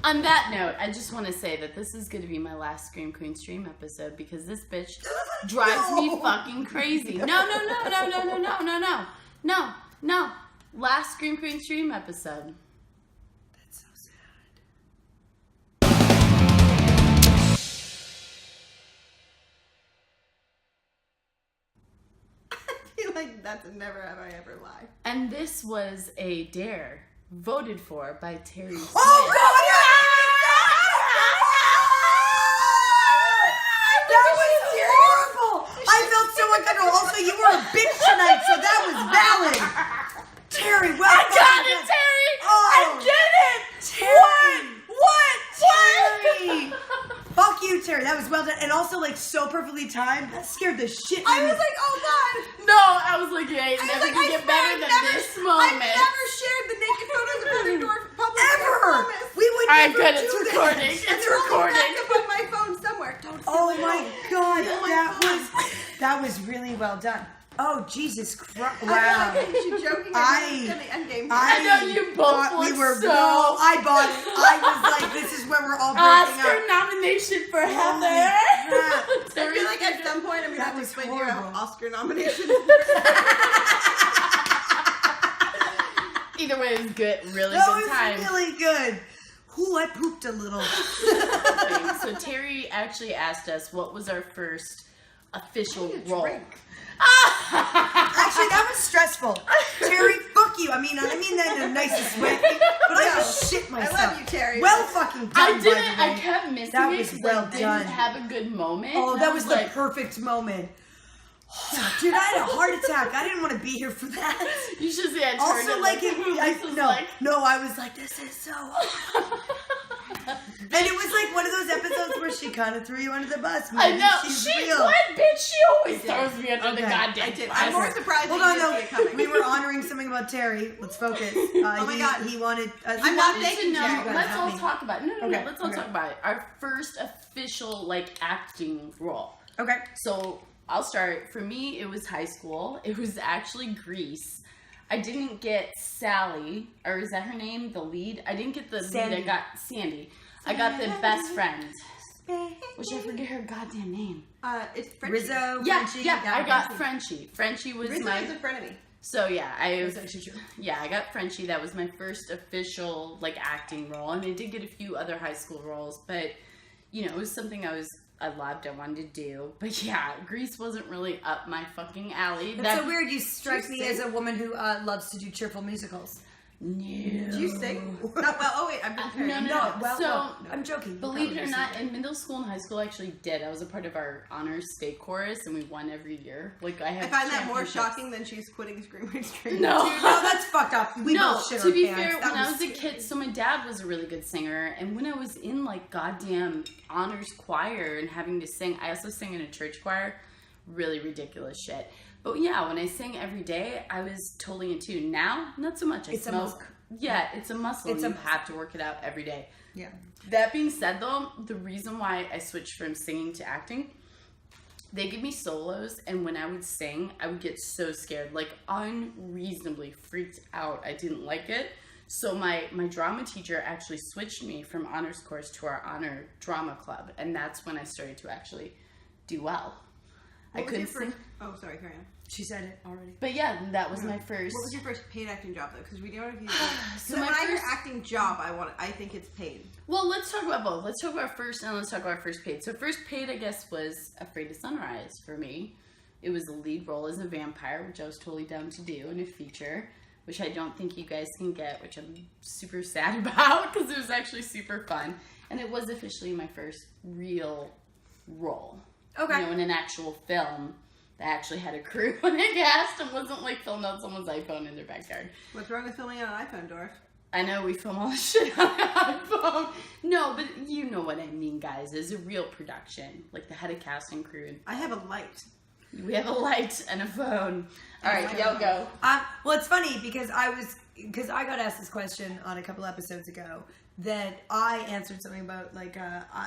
On that note, I just want to say that this is going to be my last Scream Queen stream episode because this bitch drives me fucking crazy. No. Last Scream Queen stream episode. That's so sad. I feel like that's a never have I ever lie. And this was a dare voted for by Terry Smith. Oh, God! That was horrible! I felt so uncomfortable. Also, you were a bitch tonight, so that was valid. Terry, well I got it, Terry! I did it! Terry! What? Terry! Fuck you, Terry. That was well done. And also, like, so perfectly timed. That scared the shit out of me. I was like, oh God. No, I was like, yeah, it's never gonna get better than this moment. I've never shared the naked photos of Heather Dorff publicly. Ever! We would Alright, never good, do it's that. recording. And It's they're all recording. backed up on my phone somewhere. Don't say Oh it. my God, Oh my that was really well done. Oh, Jesus Christ. I Wow. feel like she's joking. I- The end game. I know you both thought we look were so- no, I bought it. I was like, this is where we're all breaking Oscar up. nomination for Holy Heather. crap. I feel like at some point I'm going to That have to was explain to you how horrible. Oscar nominations Either way, it was good. Really That good was time. really good. Ooh, I pooped a little. So Terry actually asked us what was our first official role. drink. Actually, that was stressful. Terry, fuck you. I mean that in the nicest way. But I just shit I myself. love you, Terry. Well fucking done, I by the didn't. way. I kept missing That it was because well I didn't done. have a good moment. Oh, And that I was the like, perfect moment. Dude, I had a heart attack. I didn't want to be here for that. You should see. I turned Also, it like, I was like, this is so hard. And it was like one of those episodes where she kind of threw you under the bus. I Maybe know. she's She real. what, bitch? She always throws me under the Okay. goddamn. I did. bus. I'm more surprised Hold that on, you didn't see it though. coming. We were honoring something about Terry. Let's focus. Oh my God. He wanted. I'm not Wanted to thanking know. Terry. Let's Help all me. talk about it. No. Okay, Let's all okay. talk about it. Our first official like acting role. Okay. So I'll start. For me, it was high school. It was actually Grease. I didn't get Sally, or is that her name? The lead. I didn't get the Sandy. lead. I got Sandy. I got the best friend, which I forget her goddamn name. It's Frenchie. Rizzo. Yeah, Frenchie, I got Frenchie. Frenchie was Rizzo my. is a friend of me. So yeah, I got Frenchie. That was my first official like acting role, and I did get a few other high school roles, but you know, it was something I loved, I wanted to do. But yeah, Grease wasn't really up my fucking alley. That's so weird. You strike me as a woman who loves to do cheerful musicals. No. Do you sing? No, well, oh wait, I've been No. Well, So, no, I'm joking. Believe it or not, in middle school and high school, I actually did. I was a part of our honors state chorus, and we won every year. Like I I find that more shocking than she's quitting Scream Queen Stream. No. Dude, no, that's fucked up. We No, both shit to our be pants. fair, That when I was a kid, so my dad was a really good singer, and when I was in like goddamn honors choir and having to sing, I also sang in a church choir, really ridiculous shit. But yeah, when I sang every day, I was totally in tune. Now, not so much. I It's a smoke. muscle. Yeah, it's a muscle. It's and a you have to work it out every day. Yeah. That being said, though, the reason why I switched from singing to acting, they give me solos, and when I would sing, I would get so scared, like unreasonably freaked out. I didn't like it. So my drama teacher actually switched me from honors course to our honor drama club, and that's when I started to actually do well. I couldn't sing. Oh, sorry, carry on. She said it already. But yeah, that was my first. What was your first paid acting job though? Because we don't know if you. So So my when I hear first- acting job, I think it's paid. Well, let's talk about both. Let's talk about first, and let's talk about first paid. So first paid, I guess, was Afraid of Sunrise for me. It was the lead role as a vampire, which I was totally down to do in a feature, which I don't think you guys can get, which I'm super sad about because it was actually super fun. And it was officially my first real role. Okay. You know, in an actual film that actually had a crew and a cast and wasn't like filmed on someone's iPhone in their backyard. What's wrong with filming on an iPhone, Dorff? I know we film all this shit on an iPhone. No, but you know what I mean, guys. It's a real production. Like, the head of cast and crew. And I have a light. we have a light and a phone. All right, y'all go. Well, it's funny because I got asked this question on a couple episodes ago that I answered something about like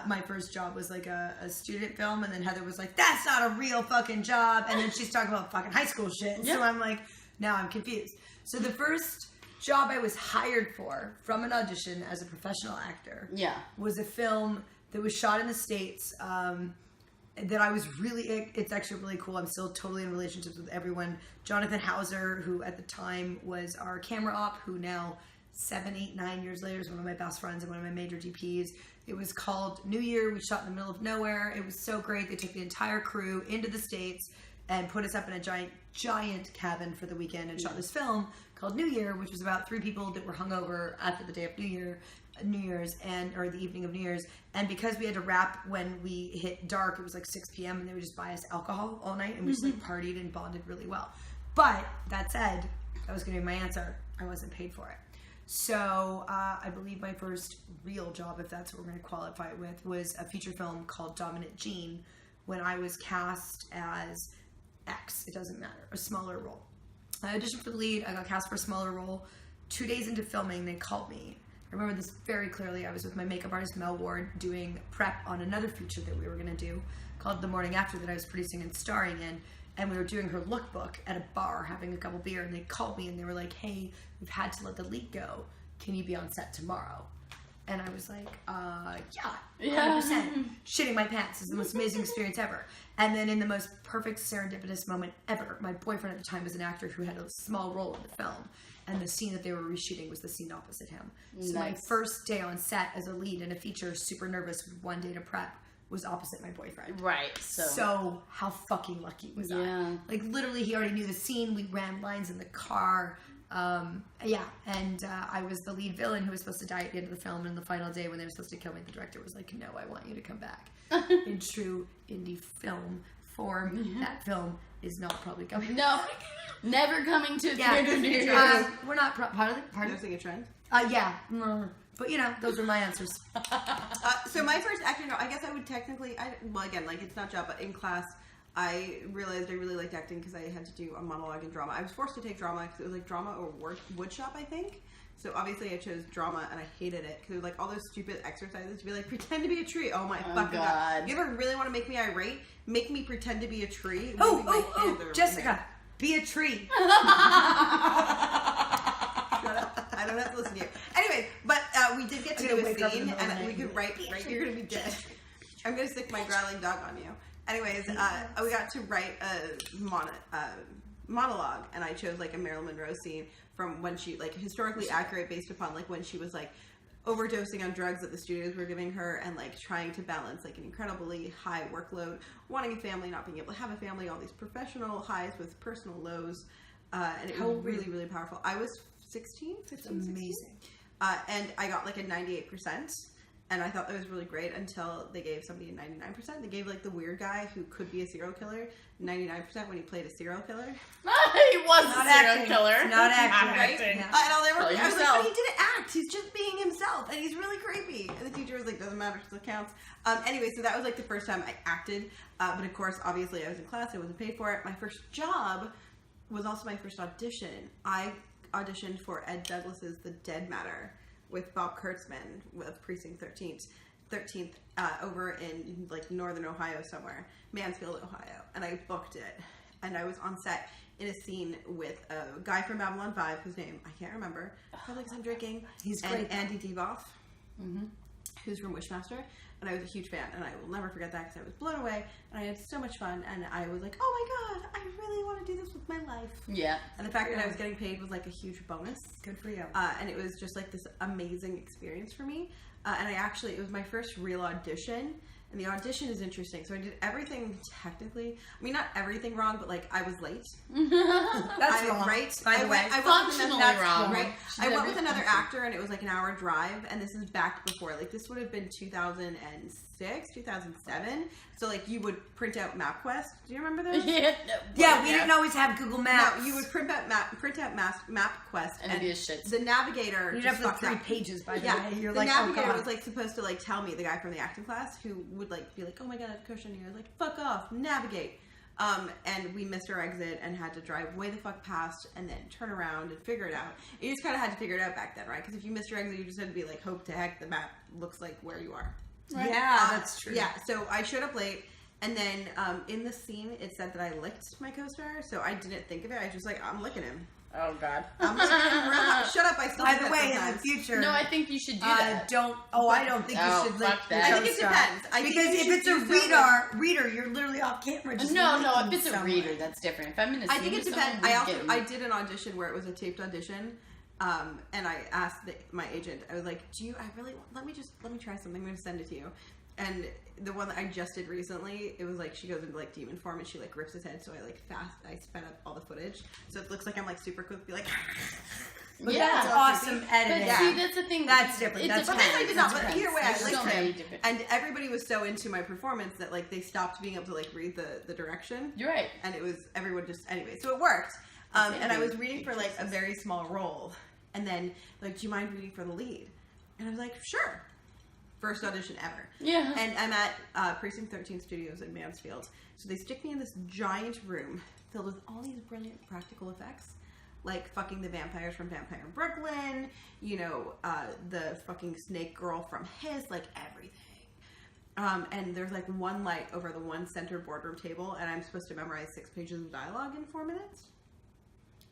my first job was like a student film, and then Heather was like, "That's not a real fucking job," and then she's talking about fucking high school shit. Yep. So I'm like, now I'm confused. So the first job I was hired for from an audition as a professional actor was a film that was shot in the States that I was really, it's actually really cool. I'm still totally in relationships with everyone. Jonathan Hauser, who at the time was our camera op, who now 7, 8, 9 years later is one of my best friends and one of my major DPs. It was called New Year. We shot in the middle of nowhere. It was so great. They took the entire crew into the States and put us up in a giant cabin for the weekend and shot this film called New Year, which was about 3 people that were hungover after the day of New Year's or the evening of New Year's. And because we had to wrap when we hit dark, it was like 6 p.m. and they would just buy us alcohol all night and we just like partied and bonded really well. But that said, that was going to be my answer. I wasn't paid for it. So I believe my first real job, if that's what we're going to qualify it with, was a feature film called Dominant Gene when I was cast as X. It doesn't matter. A smaller role. I auditioned for the lead. I got cast for a smaller role. 2 days into filming, they called me. I remember this very clearly. I was with my makeup artist, Mel Ward, doing prep on another feature that we were going to do called The Morning After that I was producing and starring in. And we were doing her lookbook at a bar, having a couple beer, and they called me and they were like, hey, we've had to let the lead go. Can you be on set tomorrow? And I was like, yeah, 100%. Shitting my pants. It was the most amazing experience ever. And then in the most perfect serendipitous moment ever, my boyfriend at the time was an actor who had a small role in the film. And the scene that they were reshooting was the scene opposite him. So my first day on set as a lead in a feature, super nervous with 1 day to prep, was opposite my boyfriend. Right. So how fucking lucky was I? Like literally he already knew the scene. We ran lines in the car. And I was the lead villain who was supposed to die at the end of the film. And the final day when they were supposed to kill me, the director was like, no, I want you to come back. In true indie film form, that film is not probably coming. No, never coming to a theater near you. We're not pardon? Noticing a trend? But those are my answers. So my first acting job, I guess I would technically, it's not job, but in class, I realized I really liked acting because I had to do a monologue in drama. I was forced to take drama because it was like drama or wood shop, I think. So obviously I chose drama and I hated it because it was like all those stupid exercises to be like, pretend to be a tree. Oh my fucking God. You ever really want to make me irate? Make me pretend to be a tree. Jessica, be a tree. I don't have to listen to you. Anyway, but we did get to do a scene, and we could write, you're going to be dead. I'm going to stick my growling dog on you. Anyways, we got to write a monologue, and I chose, like, a Marilyn Monroe scene from when she, like, historically accurate based upon, like, when she was, like, overdosing on drugs that the studios were giving her and, like, trying to balance, like, an incredibly high workload, wanting a family, not being able to have a family, all these professional highs with personal lows, and it was really, really powerful. I was 15, amazing. 16. And I got like a 98%, and I thought that was really great until they gave somebody a 99%. They gave like the weird guy who could be a serial killer 99% when he played a serial killer. He was not a serial killer. Not acting. Right? Yeah. And I'll never. I was like, but he didn't act. He's just being himself, and he's really creepy. And the teacher was like, doesn't matter, it counts. Anyway, so that was like the first time I acted. But of course, obviously, I was in class. I wasn't paid for it. My first job was also my first audition. I auditioned for Ed Douglas's The Dead Matter with Bob Kurtzman of Precinct 13th over in like northern Ohio somewhere, Mansfield, Ohio, and I booked it, and I was on set in a scene with a guy from Babylon 5 whose name I can't remember, probably because I'm drinking. He's great. And Andy Devoff, who's from Wishmaster, and I was a huge fan, and I will never forget that because I was blown away, and I had so much fun, and I was like, oh my God, I really want to do this with my life. Yeah. And the fact that I was getting paid was like a huge bonus. Good for you. And it was just like this amazing experience for me. And it was my first real audition. And the audition is interesting. So I did everything technically. I mean, not everything wrong, but like I was late. That's wrong. Right? By the way, functionally wrong. Right? I went with another actor, and it was like an hour drive. And this is back before, like this would have been 2006, 2007. So like you would print out MapQuest. Do you remember those? We didn't always have Google Maps. No, you would print out MapQuest, and it'd be a shit. The navigator. You'd have like 3 pages, by the way. You're the like, navigator was like supposed to like tell me, the guy from the acting class, who would like be like, oh my God, I have a cushion here. Like, fuck off, navigate. And we missed our exit and had to drive way the fuck past and then turn around and figure it out. You just kind of had to figure it out back then, right? Because if you missed your exit, you just had to be like, hope to heck the map looks like where you are. Right? Yeah, that's true. Yeah, so I showed up late, and then in the scene, it said that I licked my co-star, so I didn't think of it. I was just like, I'm licking him. Oh God. I'm like, shut up! I still. By do the that way, in sometimes. the future, No, I think you should do that. I don't think you should lick fuck your that. I think it co-star. depends. I think Because you if should it's a do reader, you're literally off camera. Just No, licking if it's a someone. reader, that's different. If I'm in a scene I think it with depends. someone, I did an audition where it was a taped audition, and I asked my agent. I was like, let me try something. I'm going to send it to you. And the one that I just did recently, it was like she goes into like demon form and she like rips his head. So I sped up all the footage, so it looks like I'm like super quick, be like. But Yeah. that's awesome editing. But see, that's the thing. That's different. It That's But depends. this I did It not. But depends. either way, I There's so liked many him, different. and everybody was so into my performance that like they stopped being able to like read the direction. You're right. And it was everyone just anyway. So it worked. And I was reading for like a very small role, and then like, do you mind reading for the lead? And I was like, sure. First audition ever. Yeah. And I'm at Precinct 13 Studios in Mansfield. So they stick me in this giant room filled with all these brilliant practical effects. Like fucking the vampires from Vampire in Brooklyn, the fucking snake girl from Hiss, like everything. And there's like one light over the one center boardroom table, and I'm supposed to memorize 6 pages of dialogue in 4 minutes.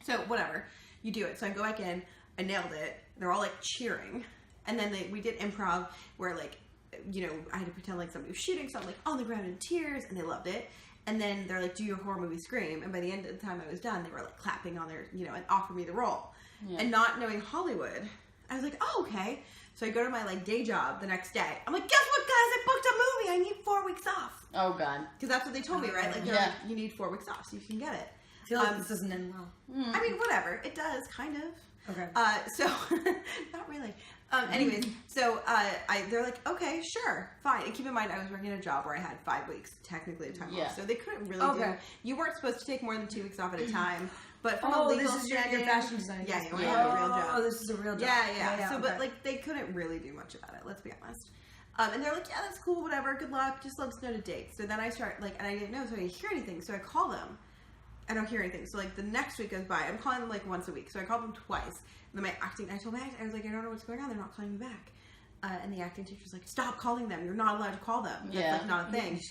So whatever, you do it. So I go back in, I nailed it. They're all like cheering. And then we did improv where like, I had to pretend like somebody was shooting, so I'm like on the ground in tears, and they loved it. And then they're like, do your horror movie scream. And by the end of the time I was done, they were like clapping on their, and offered me the role. Yeah. And not knowing Hollywood, I was like, oh, okay. So I go to my like day job the next day. I'm like, guess what, guys? I booked a movie. I need 4 weeks off. Oh God. Because that's what they told me, right? Like, like, you need 4 weeks off so you can get it. I feel like this doesn't end well. I mean, whatever. It does, kind of. Okay. So, not really. Anyways, so they're like, okay, sure, fine. And keep in mind, I was working a job where I had 5 weeks technically of time off, so they couldn't really do. You weren't supposed to take more than 2 weeks off at a time. But from a legal this is your fashion design. Yeah, you have a real job. Oh, this is a real job. Yeah. So, but like, they couldn't really do much about it. Let's be honest. And they're like, yeah, that's cool, whatever. Good luck. Just let us know the date. So then I start like, and I didn't know, so I didn't hear anything. So I call them. I don't hear anything. So like the next week goes by. I'm calling them like once a week. So I called them twice. And then I told my acting, I was like, I don't know what's going on. They're not calling me back. And the acting teacher's like, stop calling them. You're not allowed to call them. That's like not a thing.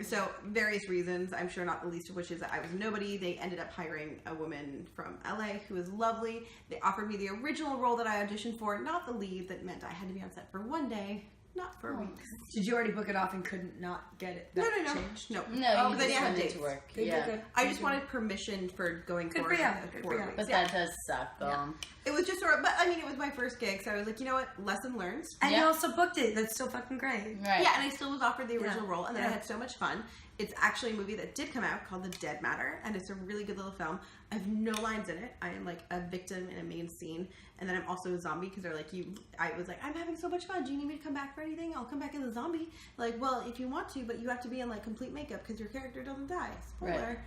So various reasons, I'm sure not the least of which is that I was nobody. They ended up hiring a woman from LA who was lovely. They offered me the original role that I auditioned for, not the lead. That meant I had to be on set for 1 day. Not for weeks. Did you already book it off and couldn't not get it? No. Changed? No, you just went into work. Good. I just wanted permission for going Good forward. for you. 4 weeks. But that does suck, though. Yeah. It was just sort of, but I mean, it was my first gig, so I was like, you know what, lesson learned. And you also booked it. That's still fucking great. Right. Yeah, and I still was offered the original role, and then I had so much fun. It's actually a movie that did come out called The Dead Matter, and it's a really good little film. I have no lines in it. I am like a victim in a main scene, and then I'm also a zombie because they're like, I was like, I'm having so much fun. Do you need me to come back for anything? I'll come back as a zombie. Like, well, if you want to, but you have to be in like complete makeup because your character doesn't die. Spoiler.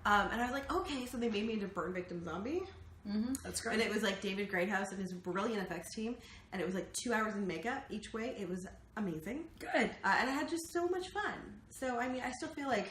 Right. And I was like, okay, so they made me into burn victim zombie. Mm-hmm. That's great. And it was like David Greathouse and his brilliant effects team, and it was like 2 hours in makeup each way. It was amazing. Good. And I had just so much fun. So, I mean, I still feel like,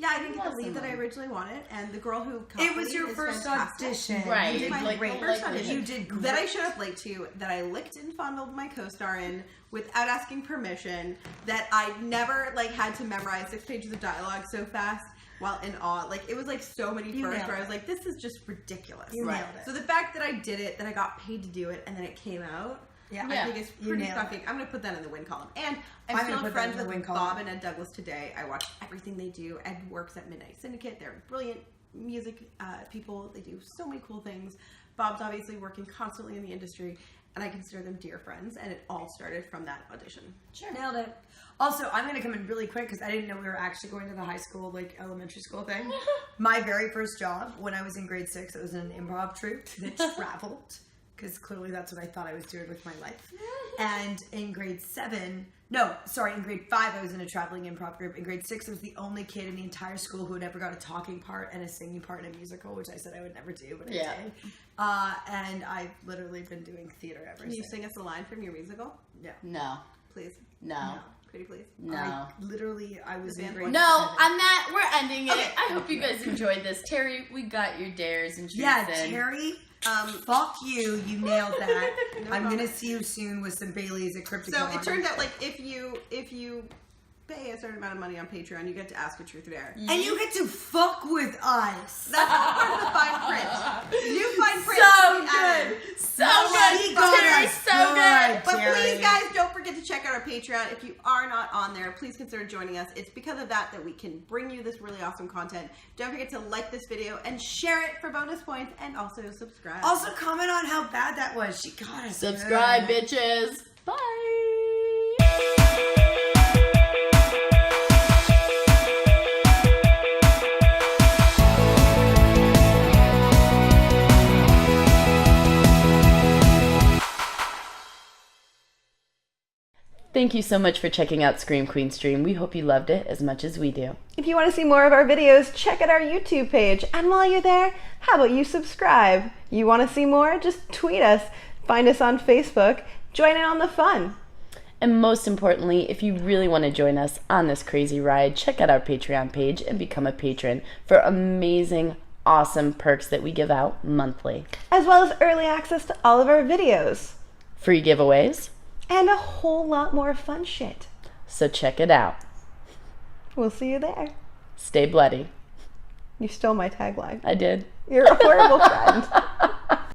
I didn't get the lead that I originally wanted, and the girl who it was your first audition. Right. You did my first audition. You did great. That I showed up late to, that I licked and fondled my co-star in without asking permission, that I never, like, had to memorize 6 pages of dialogue so fast while in awe. Like, it was, like, so many firsts where I was like, this is just ridiculous. You nailed it. So the fact that I did it, that I got paid to do it, and then it came out, I think it's pretty fucking. I'm going to put that in the win column. And I'm still friends with Bob and Ed Douglas today. I watch everything they do. Ed works at Midnight Syndicate. They're brilliant music people. They do so many cool things. Bob's obviously working constantly in the industry, and I consider them dear friends. And it all started from that audition. Sure. Nailed it. Also, I'm going to come in really quick because I didn't know we were actually going to the high school, like elementary school thing. My very first job when I was in grade 6, it was in an improv troupe that traveled. Because clearly that's what I thought I was doing with my life. And in grade 5, I was in a traveling improv group. In grade 6, I was the only kid in the entire school who had ever got a talking part and a singing part in a musical, which I said I would never do, but I did. And I've literally been doing theater ever since. Can you sing us a line from your musical? Yeah. No. Please. No. Pretty please. No. I was in grade 7. No, on that, we're ending it. Okay. I hope you guys enjoyed this. Terry, we got your dares and treats in. Terry, fuck you. You nailed that. I'm going to see you soon with some Baileys at Crypticon. So it turned out, like, if you pay a certain amount of money on Patreon, you get to ask a truth or dare. And you get to fuck with us. That's part of the fine print. New fine print. So good. So good. Terry, so good. But please, guys, don't forget to check out our Patreon. If you are not on there, please consider joining us. It's because of that we can bring you this really awesome content. Don't forget to like this video and share it for bonus points, and also subscribe. Also, comment on how bad that was. She got us. Subscribe, bitches. Bye. Thank you so much for checking out Scream Queen Stream. We hope you loved it as much as we do. If you want to see more of our videos, check out our YouTube page. And while you're there, how about you subscribe? You want to see more? Just tweet us. Find us on Facebook. Join in on the fun. And most importantly, if you really want to join us on this crazy ride, check out our Patreon page and become a patron for amazing, awesome perks that we give out monthly. As well as early access to all of our videos. Free giveaways. And a whole lot more fun shit. So check it out. We'll see you there. Stay bloody. You stole my tagline. I did. You're a horrible friend.